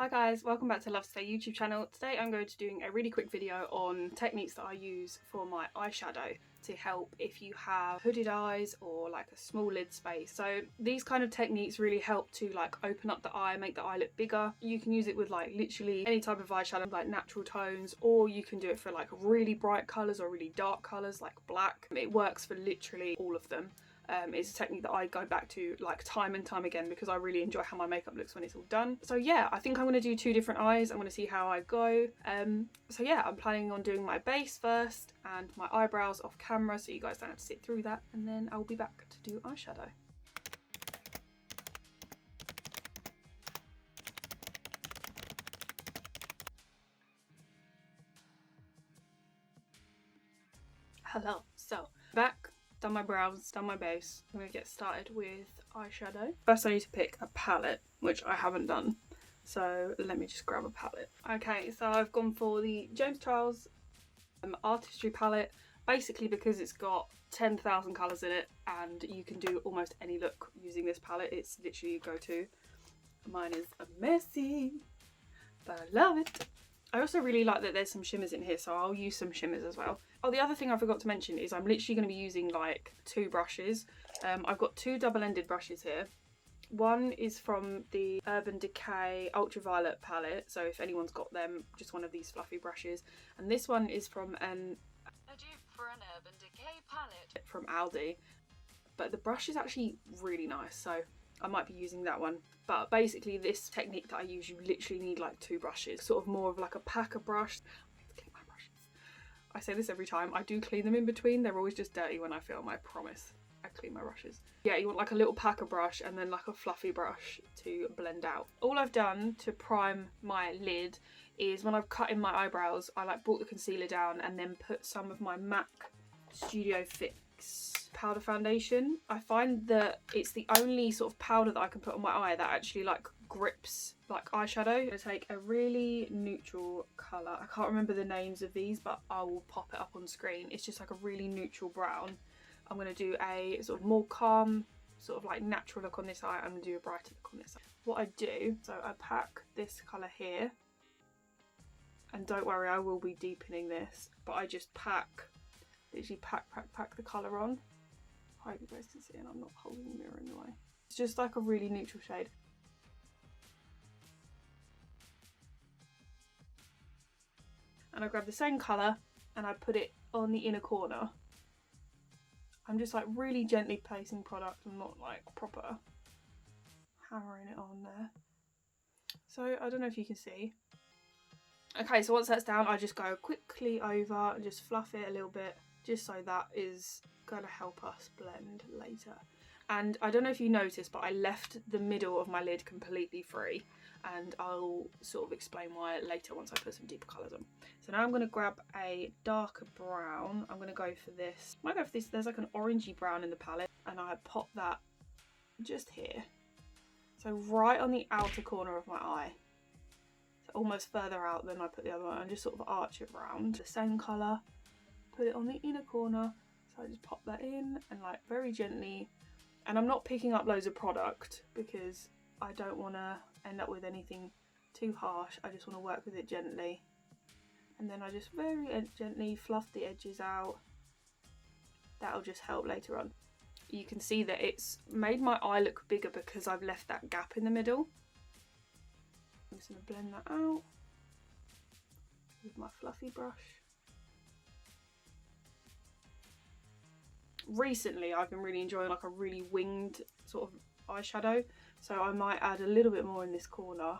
Hi guys, welcome back to Love Stay YouTube channel. Today I'm going to be doing a really quick video on techniques that I use for my eyeshadow to help if you have hooded eyes or like a small lid space. So these kind of techniques really help to like open up the eye, make the eye look bigger. You can use it with like literally any type of eyeshadow, like natural tones, or you can do it for like really bright colours or really dark colours like black. It works for literally all of them. It's a technique that I go back to like time and time again because I really enjoy how my makeup looks when it's all done. So yeah, I think I'm going to do 2 different eyes. I'm going to see how I go. So yeah, I'm planning on doing my base first and my eyebrows off camera so you guys don't have to sit through that, and then I'll be back to do eyeshadow. Hello, so back. Done my brows, done my base. I'm going to get started with eyeshadow. First I need to pick a palette, which I haven't done. So let me just grab a palette. Okay, so I've gone for the James Charles Artistry palette, basically because it's got 10,000 colours in it and you can do almost any look using this palette. It's literally your go-to. Mine is messy, but I love it. I also really like that there's some shimmers in here, so I'll use some shimmers as well. Oh, the other thing I forgot to mention is I'm literally going to be using like 2 brushes. I've got 2 double-ended brushes here. One is from the Urban Decay Ultraviolet palette, so if anyone's got them, just one of these fluffy brushes. And this one is from a dupe for an Urban Decay palette from Aldi. But the brush is actually really nice, so I might be using that one. But basically this technique that I use, you literally need like 2 brushes, sort of more of like a packer brush. I have to clean my brushes. I say this every time, I do clean them in between, they're always just dirty when I film, I promise. I clean my brushes. Yeah, you want like a little packer brush and then like a fluffy brush to blend out. All I've done to prime my lid is when I've cut in my eyebrows, I like brought the concealer down and then put some of my MAC Studio Fix powder foundation. I find that it's the only sort of powder that I can put on my eye that actually like grips like eyeshadow. I'm going to take a really neutral colour. I can't remember the names of these, but I will pop it up on screen. It's just like a really neutral brown. I'm going to do a sort of more calm, sort of like natural look on this eye. I'm going to do a brighter look on this eye. What I do, so I pack this colour here, and don't worry, I will be deepening this, but I just literally pack the colour on. I hope you guys can see, and I'm not holding the mirror in the way. It's just like a really neutral shade. And I grab the same colour and I put it on the inner corner. I'm just like really gently placing product and not like proper hammering it on there. So I don't know if you can see. Okay, so once that's down, I just go quickly over and just fluff it a little bit, just so that is going to help us blend later. And I don't know if you noticed, but I left the middle of my lid completely free, and I'll sort of explain why later once I put some deeper colours on. So now I'm going to grab a darker brown. I'm going to go for this. I might go for this. There's like an orangey brown in the palette, and I pop that just here. So right on the outer corner of my eye. So almost further out than I put the other one, and just sort of arch it round. The same colour, put it on the inner corner. So I just pop that in and like very gently, and I'm not picking up loads of product because I don't want to end up with anything too harsh. I just want to work with it gently, and then I just very gently fluff the edges out. That'll just help later on. You can see that it's made my eye look bigger because I've left that gap in the middle. I'm just going to blend that out with my fluffy brush. Recently I've been really enjoying like a really winged sort of eyeshadow, so I might add a little bit more in this corner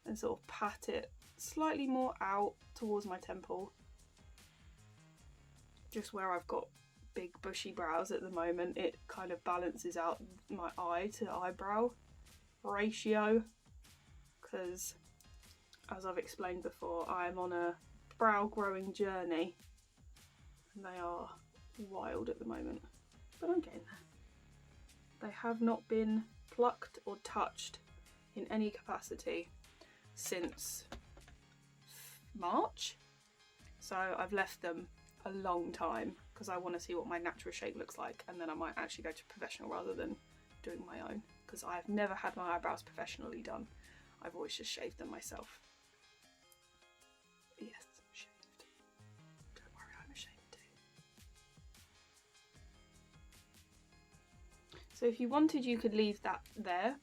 and sort of pat it slightly more out towards my temple, just where I've got big bushy brows at the moment. It kind of balances out my eye to eyebrow ratio, because as I've explained before, I'm on a brow growing journey and they are wild at the moment, but I'm getting there. They have not been plucked or touched in any capacity since March, so I've left them a long time because I want to see what my natural shape looks like, and then I might actually go to professional rather than doing my own, because I've never had my eyebrows professionally done. I've always just shaved them myself. Yes, shaved. Don't worry, I'm ashamed too. So if you wanted, you could leave that there.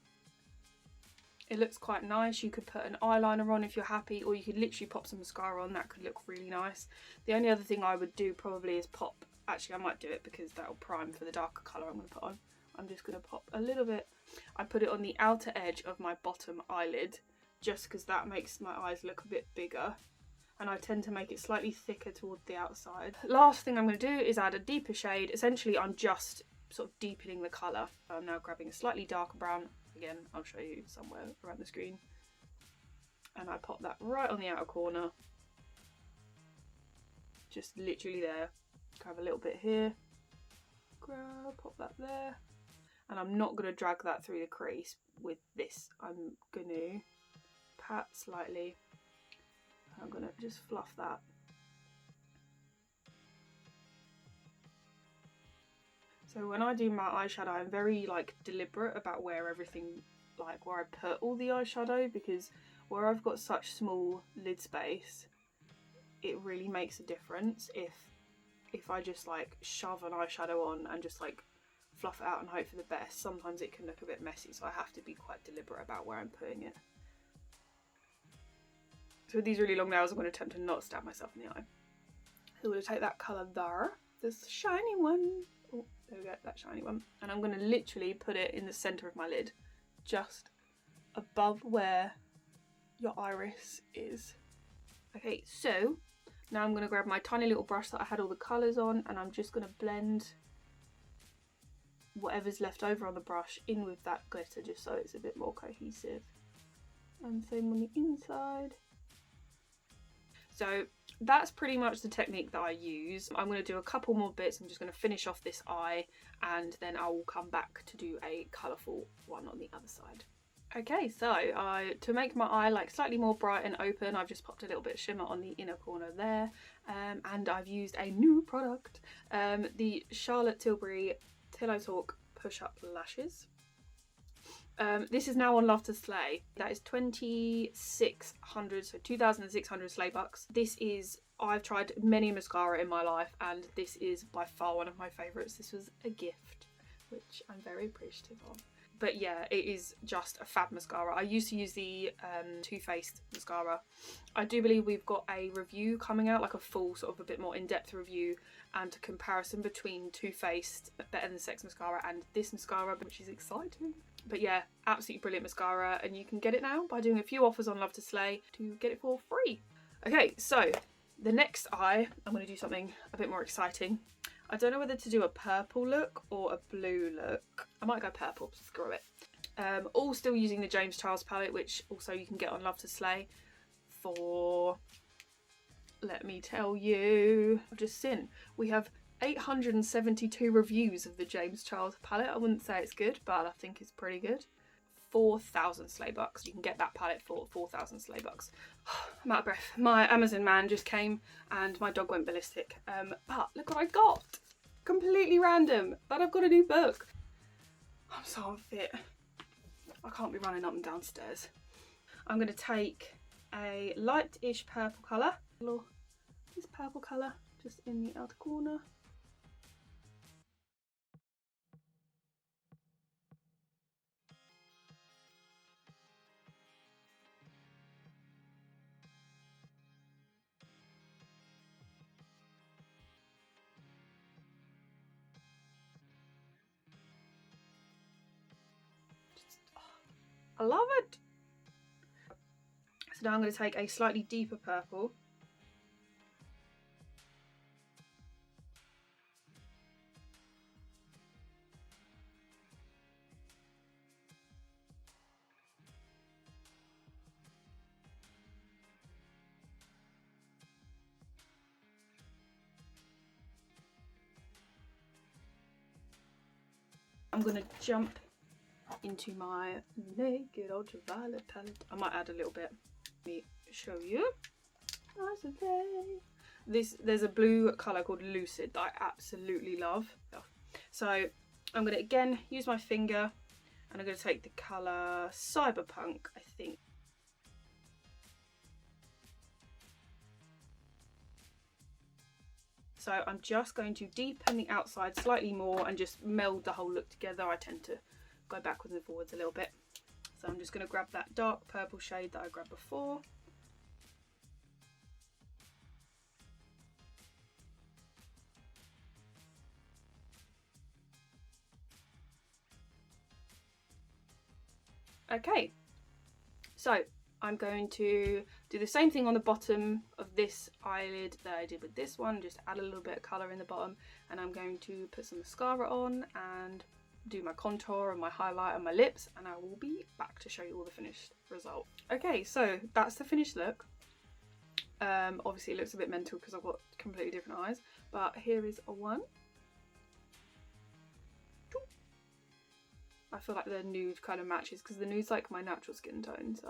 It looks quite nice. You could put an eyeliner on if you're happy, or you could literally pop some mascara on. That could look really nice. The only other thing I would do probably is pop, actually I might do it because that'll prime for the darker colour I'm going to put on. I'm just going to pop a little bit. I put it on the outer edge of my bottom eyelid just because that makes my eyes look a bit bigger, and I tend to make it slightly thicker towards the outside. Last thing I'm going to do is add a deeper shade. Essentially I'm just sort of deepening the colour. I'm now grabbing a slightly darker brown. Again, I'll show you somewhere around the screen. And I pop that right on the outer corner. Just literally there. Grab a little bit here. Pop that there. And I'm not going to drag that through the crease with this. I'm going to pat slightly. I'm going to just fluff that. So when I do my eyeshadow, I'm very like deliberate about where everything, like where I put all the eyeshadow, because where I've got such small lid space, it really makes a difference if I just like shove an eyeshadow on and just like fluff it out and hope for the best. Sometimes it can look a bit messy, so I have to be quite deliberate about where I'm putting it. So with these really long nails, I'm going to attempt to not stab myself in the eye. So I'm going to take that colour there, this shiny one. Oh, there we go, that shiny one. And I'm going to literally put it in the centre of my lid, just above where your iris is. Okay, so now I'm going to grab my tiny little brush that I had all the colours on, and I'm just going to blend whatever's left over on the brush in with that glitter, just so it's a bit more cohesive. And same on the inside. So that's pretty much the technique that I use. I'm going to do a couple more bits. I'm just going to finish off this eye, and then I will come back to do a colourful one on the other side. Okay, so to make my eye like slightly more bright and open, I've just popped a little bit of shimmer on the inner corner there, and I've used a new product, the Charlotte Tilbury Till I Talk Push Up Lashes. This is now on Love to Slay. That is 2,600, so 2,600 Slaybucks. This is, I've tried many mascara in my life, and this is by far one of my favourites. This was a gift, which I'm very appreciative of. But yeah, it is just a fab mascara. I used to use the Too Faced mascara. I do believe we've got a review coming out, like a full sort of a bit more in-depth review and a comparison between Too Faced Better Than Sex mascara and this mascara, which is exciting. But yeah, absolutely brilliant mascara, and you can get it now by doing a few offers on Love to Slay to get it for free. Okay, so the next eye, I'm going to do something a bit more exciting. I don't know whether to do a purple look or a blue look. I might go purple, screw it. All still using the James Charles palette, which also you can get on Love to Slay for, let me tell you, I've just seen, we have 872 reviews of the James Charles palette. I wouldn't say it's good, but I think it's pretty good. 4,000 Slaybucks. You can get that palette for 4,000 Slaybucks. I'm out of breath. My Amazon man just came and my dog went ballistic. But look what I got. Completely random, but I've got a new book. I'm so unfit. I can't be running up and down stairs. I'm going to take a light-ish purple colour. This purple colour just in the outer corner. I love it. So now I'm going to take a slightly deeper purple. I'm going to jump into my Naked Ultraviolet palette. I might add a little bit. Let me show you. There's a blue colour called Lucid that I absolutely love. So I'm going to again use my finger, and I'm going to take the colour Cyberpunk, I think. So I'm just going to deepen the outside slightly more and just meld the whole look together. I tend to go backwards and forwards a little bit. So I'm just going to grab that dark purple shade that I grabbed before. Okay, so I'm going to do the same thing on the bottom of this eyelid that I did with this one, just add a little bit of colour in the bottom, and I'm going to put some mascara on and do my contour and my highlight and my lips, and I will be back to show you all the finished result. Okay, so that's the finished look. Obviously it looks a bit mental because I've got completely different eyes, but here is a one. I feel like the nude kind of matches because the nude's like my natural skin tone, so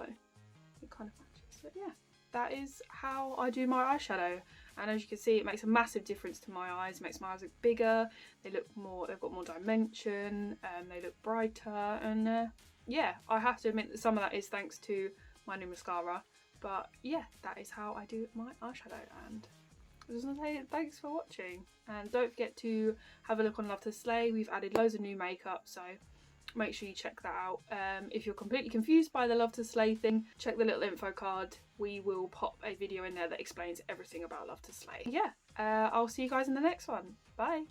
it kind of matches. But yeah, that is how I do my eyeshadow, and as you can see, it makes a massive difference to my eyes. It makes my eyes look bigger. They look more. They've got more dimension. They look brighter, and yeah, I have to admit that some of that is thanks to my new mascara. But yeah, that is how I do my eyeshadow, and I just want to say thanks for watching, and don't forget to have a look on Love to Slay. We've added loads of new makeup, so make sure you check that out. If you're completely confused by the Love to Slay thing, check the little info card. We will pop a video in there that explains everything about Love to Slay. Yeah, I'll see you guys in the next one. Bye.